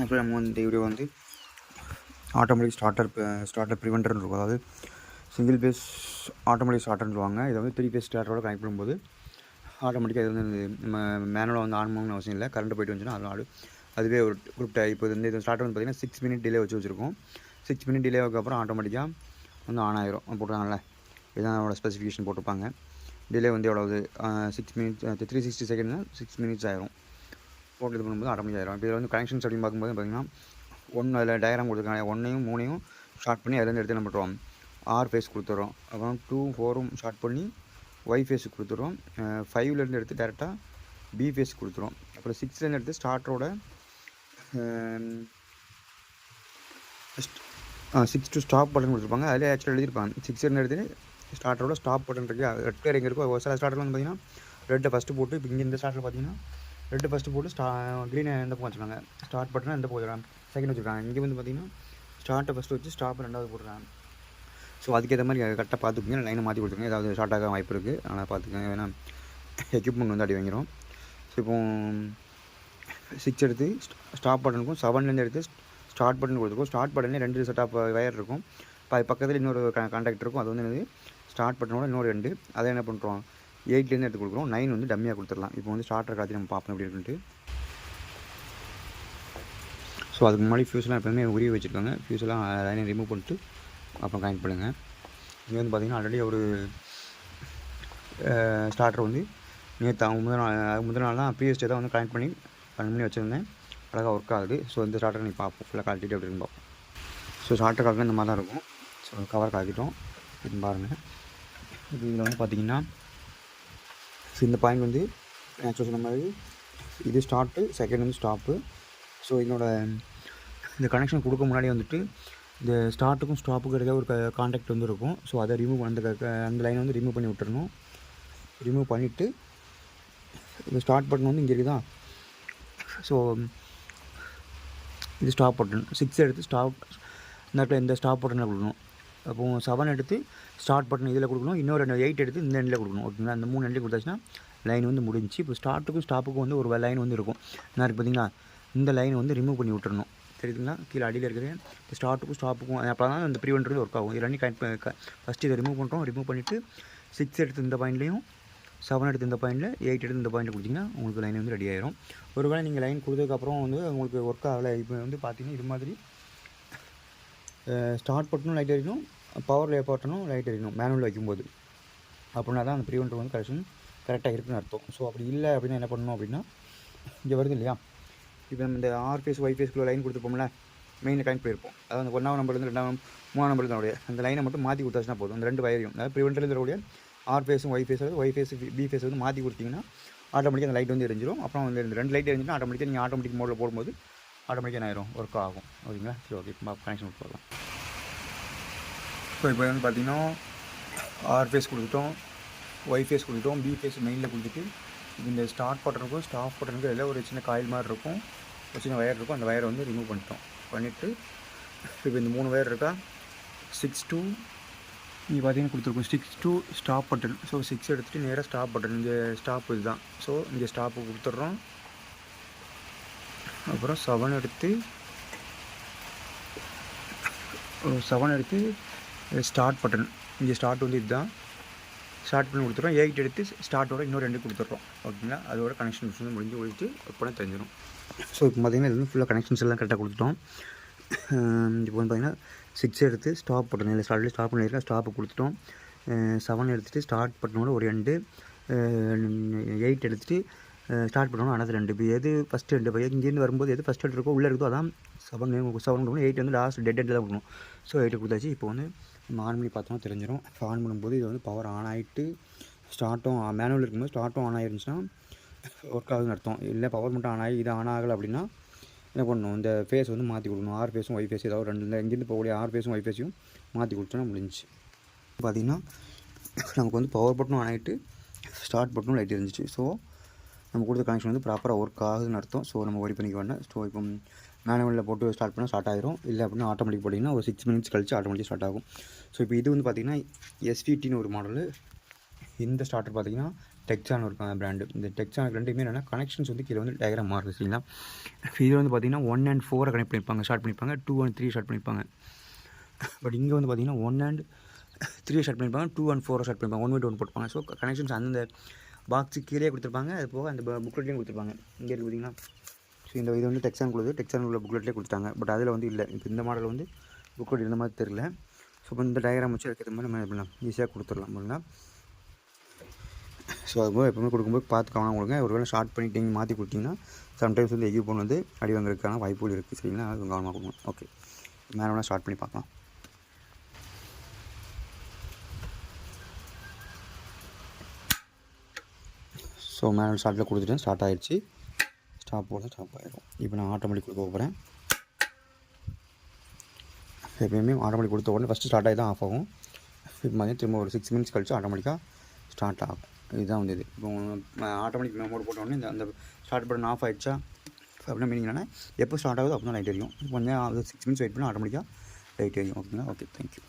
இப்போ நம்ம இந்த வீடியோ வந்து ஆட்டோமேட்டிக் ஸ்டார்டர் ப்ரிவென்டர்னு இருக்கும். அதாவது சிங்கிள் பேஸ் ஆட்டோமேட்டிக் ஸ்டார்டர்னு சொல்லுவாங்க. இதை வந்து 3 பேஸ் ஸ்டார்டரோட கனெக்ட் பண்ணும்போது ஆட்டோமேட்டிக்காக இது வந்து நம்ம மேனுவலாக வந்து ஆன் பண்ணணும்னு அவசியம் இல்லை. கரண்ட் போய்ட்டு வந்துச்சுன்னா அதுவே ஒரு குறிப்பிட்ட இப்போ வந்து இது ஸ்டார்டர் வந்து பார்த்திங்கன்னா 6 மினிட் டிலே வச்சுருக்கோம். 6 மினிட் டிலேவுக்கு அப்புறம் ஆட்டோமேட்டிக்காக வந்து ஆன் ஆயிரும். போட்டுருக்காங்கல்ல, இதுதான் அதோட ஸ்பெசிஃபிகேஷன் போட்டிருப்பாங்க. டிலே வந்து எவ்வளவு 6 மினிட்ஸ் 360 செகண்ட்னா 6 மினிட்ஸ் ஆயிரும். போட்டு இது பண்ணும்போது ஆட்டோமேட்டிக் ஆயிரும். இப்போ இதில் வந்து கனெக்ஷன்ஸ் அப்படின்னு பார்க்கும்போது பார்த்திங்கன்னா அதில் டயக்ராம் கொடுத்துருக்காங்க. 1ஐயும் 3ஐயும் ஷார்ட் பண்ணி அதுலேருந்து எடுத்து என்ன பண்ணுறோம், ஆர் ஃபேஸ் கொடுத்துட்றோம். அப்புறம் 2 4ம் ஷார்ட் பண்ணி ஒய் ஃபேஸ் கொடுத்துட்றோம். 5லேருந்து எடுத்து டேரெக்டாக பி ஃபேஸ் கொடுத்துரும். அப்புறம் 6லேருந்து எடுத்து ஸ்டார்டரோட 6 டு ஸ்டாப் பட்டன் கொடுத்துருப்பாங்க. அதிலே ஆக்சுவலாக எழுதியிருப்பாங்க 6லேருந்து எடுத்து ஸ்டார்டரோட ஸ்டாப் பட்டன் இருக்குது. ரெட் கலர் எங்கே இருக்கோ ஒரு சில ஸ்டார்டர் வந்து பார்த்திங்கன்னா ரெட்டை ஃபஸ்ட்டு போட்டு, இப்போ இங்கே இந்த ஸ்டார்டர் பார்த்திங்கன்னா ரெட்டு ஃபஸ்ட்டு போட்டு க்ரீனை எந்த பக்கம் வச்சுருக்காங்க, ஸ்டார்ட் பட்டனை எந்த பக்கம் செகண்ட் வச்சுருக்காங்க. இங்கே வந்து பார்த்திங்கன்னா ஸ்டார்ட்டை ஃபஸ்ட்டு வச்சு ஸ்டாப் ரெண்டாவது போட்டுருக்காங்க. ஸோ அதுக்கேற்ற மாதிரி கரெக்டாக பார்த்துக்குங்க. லைனை மாற்றி கொடுத்துருங்க. ஏதாவது ஷார்ட்டாக வாய்ப்பு இருக்குது, அதனால் பார்த்துக்கங்க. ஏன்னா எக்யூப்மெண்ட் வந்து அடி வாங்கிடும். ஸோ இப்போ 6 எடுத்து ஸ்டாப் பட்டனுக்கும் 7லேருந்து எடுத்து ஸ்டார்ட் பட்டன் கொடுத்துருக்கோம். ஸ்டார்ட் பட்டன்லேயே 2 செட் ஆஃப் வயர் இருக்கும். பக்கத்தில் இன்னொரு கான்டாக்ட் இருக்கும். அது வந்து ஸ்டார்ட் பட்டனோட இன்னொரு 2. அதை என்ன பண்ணுறோம், 8லேருந்து எடுத்து கொடுக்குறோம். 9 வந்து டம்மியாக கொடுத்துடலாம். இப்போ வந்து ஸ்டார்டர் காத்தி நம்ம பார்ப்போம் எப்படி இருக்குன்ட்டு. ஸோ அதுக்கு முன்னாடி ஃபியூஸ்லாம் எப்போயுமே உரிய வச்சுருக்காங்க. ஃபியூஸ்லாம் லைனை ரிமூவ் பண்ணிட்டு அப்புறம் கனெக்ட் பண்ணுங்கள். இங்கே வந்து பார்த்திங்கன்னா ஆல்ரெடி ஒரு ஸ்டார்டர் வந்து நேற்று முதல் நாள் தான் ப்ரீவியஸ் டே தான் வந்து கனெக்ட் பண்ணி வச்சுருந்தேன். அழகாக ஒர்க் ஆகுது. ஸோ இந்த ஸ்டார்டர் நீ பார்ப்போம், ஃபுல்லாக கழட்டிட்டு எப்படி இருக்குன்னு பார்ப்போம். ஸோ ஸ்டார்டர் கலக்க இந்த மாதிரி தான் இருக்கும். ஸோ கவர் கலக்கிட்டோம். இது பாருங்கள். இதில் வந்து பார்த்திங்கன்னா இந்த பாயிண்ட் வந்து ஆக்சுவலாக சொன்ன மாதிரி இது ஸ்டார்ட்டு, செகண்ட் வந்து ஸ்டாப்பு. ஸோ இந்த கனெக்ஷன் கொடுக்க முன்னாடி வந்துட்டு இந்த ஸ்டார்ட்டுக்கும் ஸ்டாப்புக்கும் இடையே ஒரு கான்டாக்ட் வந்து இருக்கும். ஸோ அதை அந்த லைனை வந்து ரிமூவ் பண்ணி விட்டுறணும். ரிமூவ் பண்ணிவிட்டு இந்த ஸ்டார்ட் பட்டன் வந்து இங்கே இருக்குதா. ஸோ இது ஸ்டாப் பட்டன். 6 எடுத்து ஸ்டாப் இந்த இடத்துல இந்த ஸ்டாப் பட்டனில் கொடுக்கணும். அப்போது 7 எடுத்து ஸ்டார்ட் பட்டன் இதில் கொடுக்கணும். இன்னொரு 8 எடுத்து இந்த எண்டில் கொடுக்கணும். ஓகேங்களா, அந்த 3 எண்ட்லேயும் கொடுத்தாச்சுன்னா லைன் வந்து முடிஞ்சு. இப்போ ஸ்டார்ட்டுக்கும் ஸ்டாப்புக்கும் வந்து ஒரு லைன் வந்து இருக்கும். என்ன இருக்குது பார்த்தீங்களா, இந்த லைன் வந்து ரிமூவ் பண்ணி விட்டுறணும். தெரியுதுங்களா, கீழே அடியில் இருக்குது. இப்போ ஸ்டார்ட்டுக்கும் ஸ்டாப்புக்கும் அப்போ தான் இந்த ப்ரிவென்டர் வந்து ஒர்க் ஆகும். இது ரெண்டையும் ஃபஸ்ட்டு இதை ரிமூவ் பண்ணுறோம். ரிமூவ் பண்ணிவிட்டு 6 எடுத்து இந்த பாயிண்ட்லேயும் 7 எடுத்து இந்த பாயிண்டில் 8 எடுத்து இந்த பாயிண்டில் கொடுத்திங்கன்னா உங்களுக்கு லைன் வந்து ரெடி ஆயிரும். ஒருவேளை நீங்கள் லைன் கொடுத்ததுக்கப்புறம் வந்து உங்களுக்கு ஒர்க் ஆகலை, இப்போ வந்து பார்த்திங்கன்னா இது மாதிரி ஸ்டார்ட் பட்டனும் லைட் எறியணும், பவர் பட்டனும் லைட் எறியணும் மேனுவல் வைக்கும்போது. அப்படின்னா தான் அந்த ப்ரிவென்டர் வந்து கரெக்டாக இருக்குன்னு அர்த்தம். ஸோ அப்படி இல்லை அப்படின்னா என்ன பண்ணணும் அப்படின்னா, இங்கே வருது இல்லையா, இப்போ நம்ம இந்த ஆர் ஃபேஸ் ஒய் ஃபேஸ்க்குள்ள லைன் கொடுத்துருப்போம்ல, மெயினில் கனெக்ட் போயிருப்போம். அதாவது அந்த 1ஆம் நம்பர்லேருந்து 2ஆம் 3ஆம் நம்பர்லேருந்து அந்த லைனை மட்டும் மாற்றி கொடுத்தாச்சுன்னா போதும். அந்த 2 வயரையும், அதாவது ப்ரிவென்டரில் இருக்கக்கூடிய ஆர் ஃபேஸும் ஒய் ஃபேஸ் பி ஃபேஸ் வந்து மாற்றி கொடுத்தீங்கன்னா ஆட்டோமேட்டிக்காக அந்த லைட் வந்து எரிஞ்சிடும். அப்புறம் வந்து இந்த 2 லைட் எரிஞ்சுன்னா ஆட்டோமேட்டிக்காக நீங்கள் ஆட்டோமேட்டிக் மோடில் போடும்போது ஆட்டோமேட்டிக்காக என்ன ஆயிரும், ஒர்க் ஆகும். ஓகேங்களா. சரி, ஓகே, இப்போ கனெக்ஷன் போடலாம். ஸோ இப்போ வந்து பார்த்திங்கன்னா ஆர் ஃபேஸ் கொடுத்துட்டோம், ஒய் ஃபேஸ் கொடுத்துட்டோம், பி ஃபேஸ் மெயினில் கொடுத்துட்டு இந்த ஸ்டார்ட் பட்டனுக்கும் ஸ்டாப் பட்டனுக்கும் எல்லாம் ஒரு சின்ன காயில் மாதிரி இருக்கும், ஒரு சின்ன வயர் இருக்கும். அந்த வயரை வந்து ரிமூவ் பண்ணிவிட்டு இப்போ இந்த 3 வயர் இருக்கா, 6 to நீங்கள் பார்த்தீங்கன்னா கொடுத்துருக்கோம் 6 to ஸ்டாப் பட்டன். ஸோ 6 எடுத்துகிட்டு நேராக ஸ்டாப் பட்டன், இங்கே ஸ்டாப் இதுதான். ஸோ இங்கே ஸ்டாப்பு கொடுத்துட்றோம். அப்புறம் 7 எடுத்து ஸ்டார்ட் பட்டன், இங்கே ஸ்டார்ட் வந்து இதுதான், ஸ்டார்ட் பண்ணி கொடுத்துட்றோம். 8 எடுத்து ஸ்டார்ட்டோட இன்னொரு 2 கொடுத்துட்றோம். ஓகேங்களா, அதோட கனெக்ஷன்ஸ் வந்து முடிஞ்சு ஒழித்து எப்போனா தெரிஞ்சிடும். ஸோ இப்போ பார்த்திங்கன்னா இது வந்து ஃபுல்லாக கனெக்ஷன்ஸ் எல்லாம் கரெக்டாக கொடுத்துட்டோம். இப்போ வந்து பார்த்திங்கன்னா 6 எடுத்து ஸ்டாப் பட்டன், இல்லை ஸ்டாப் பண்ணியிருக்கேன், ஸ்டாப்பு கொடுத்துட்டோம். 7 எடுத்துகிட்டு ஸ்டார்ட் பட்டனோட ஒரு 2, 8 எடுத்துகிட்டு ஸ்டார்ட் பண்ணணும் அனது 2. இப்போ எது ஃபஸ்ட் எண்டு, இப்போ இங்கேருந்து வரும்போது எது ஃபஸ்ட் எண்ட் இருக்கோ உள்ளே இருக்கோ அதான் 7 கொடுக்கணும். 8 வந்து லாஸ்ட் டெட் எண்டில் தான் கொடுக்கணும். ஸோ 8 கொடுத்தாச்சு. இப்போ வந்து நம்ம ஆன் பண்ணி பார்த்தோம்னா தெரிஞ்சிடும். இப்போ ஆன் பண்ணும்போது இது வந்து பவர் ஆன் ஆகிட்டு ஸ்டார்ட்டும் மேனுவல் இருக்கும்போது ஸ்டார்ட்டும் ஆன் ஆகிருந்துச்சுன்னா ஒர்க் ஆகுதுன்னு அர்த்தம். இல்லை பவர் மட்டும் ஆன் ஆகி இது ஆன் ஆகலை அப்படின்னா என்ன பண்ணணும், இந்த ஃபேஸ் வந்து மாற்றி கொடுக்கணும். ஆர் ஃபேஸும் ஒய் ஃபேஸ் ஏதாவது 2 இங்கேருந்து போகக்கூடிய ஆர் ஃபேஸும் ஒய் ஃபேஸையும் மாற்றி கொடுத்தோன்னா முடிஞ்சிச்சு. பார்த்திங்கன்னா நமக்கு வந்து பவர் பட்டனும் ஆன் ஆகிட்டு ஸ்டார்ட் பட்டனும் லைட் இருந்துச்சு. ஸோ நம்ம கொடுத்த கனெக்ஷன் வந்து ப்ராப்பராக ஒர்க் ஆகுதுன்னு அர்த்தம். ஸோ நம்ம ஒரி பண்ணிக்க வேண்டாம். ஸோ இப்போ மேனுவலில் போட்டு ஸ்டார்ட் பண்ணால் ஸ்டார்ட் ஆகிரும். இல்லை அப்படின்னா ஆட்டோமேட்டிக் போட்டிங்கன்னா ஒரு 6 மினிட்ஸ் கழிச்சு ஆட்டோமேட்டிக் ஸ்டார்ட் ஆகும். ஸோ இப்போ இது வந்து பார்த்திங்கன்னா எஸ்விடின்னு ஒரு மாடலு. இந்த ஸ்டார்டர் பார்த்திங்கன்னா டெக்ஸான் ஒரு பிராண்டு. இந்த டெக்ஸானுக்கு ரெண்டுமே என்னென்னா கனெக்ஷன்ஸ் வந்து கீழே வந்து டயக்ராம் மாறுது சரிங்களா. இதில் வந்து பார்த்தீங்கன்னா 1 and 4 கனெக்ட் பண்ணியிருப்பாங்க, ஸ்டார்ட் பண்ணியிருப்பாங்க. 2 and 3 ஸ்டார்ட் பண்ணியிருப்பாங்க. பட் இங்கே வந்து பார்த்தீங்கன்னா 1 and 3 ஸ்டார்ட் பண்ணியிருப்பாங்க, 2 and 4 ஸ்டார்ட் பண்ணியிருப்பாங்க. 1 by 1 போட்டுப்பாங்க. ஸோ கனெக்ஷன்ஸ் அந்த பாக்ஸுக்கு கீழே கொடுத்துருப்பாங்க. அது போக அந்த புக்லெட்லேயும் கொடுத்துருப்பாங்க. இங்கே இருக்குது பார்த்தீங்கன்னா. ஸோ இந்த இது வந்து டெக்ஸான் உள்ள புக்லெட்லேயே கொடுத்துட்டாங்க. பட் அதில் வந்து இல்லை. இப்போ இந்த மாடல் வந்து புக்லெட் இருந்த மாதிரி தெரியல. ஸோ இப்போ இந்த டயக்ராம் வச்சு அதுக்கேற்ற மாதிரி நம்ம என்ன பண்ணலாம், ஈஸியாக கொடுத்துடலாம் அப்படின்னா. ஸோ அதுபோல் எப்பவுமே கொடுக்கும்போது பார்த்து கவனம் கொடுங்க. ஒரு வேளை ஷார்ட் பண்ணிட்டு நீங்கள் மாற்றி கொடுத்தீங்கன்னா சம்டைம்ஸ் வந்து எக்யூ போன் வந்து அடி வாங்குறதுக்கான வாய்ப்புகள் இருக்குது சரிங்களா. அது கவனமாக கொடுங்க. ஓகே, மேலே வேணால் ஸ்டார்ட் பண்ணி பார்க்கலாம். ஸோ மேலே ஸ்டார்ட்டில் கொடுத்துட்டேன், ஸ்டார்ட் ஆகிடுச்சு. ஸ்டாப் ஆகிடும். இப்போ நான் ஆட்டோமேட்டிக் கொடுக்க போகிறேன். எப்பயுமே ஆட்டோமேட்டிக் கொடுத்த உடனே ஃபஸ்ட்டு ஸ்டார்ட் ஆகி தான் ஆஃப் ஆகும். இப்போ மாதிரி திரும்ப ஒரு 6 minutes கழிச்சு ஆட்டோமேட்டிக்காக ஸ்டார்ட் ஆகும். இதுதான் வந்து இது. இப்போ ஆட்டோமேட்டிக் மோட் போட்ட உடனே அந்த ஸ்டார்ட் பட்டன் ஆஃப் ஆகிடுச்சா அப்படின்னா மீனிங் என்னென்னா எப்போ ஸ்டார்ட் ஆகுது அப்படின்னா லைட் எரியும். இப்போ வந்து 6 minutes வெயிட் பண்ணால் ஆட்டோமேட்டிக்காக லைட் எரியும். ஓகேங்களா. Okay, thank you.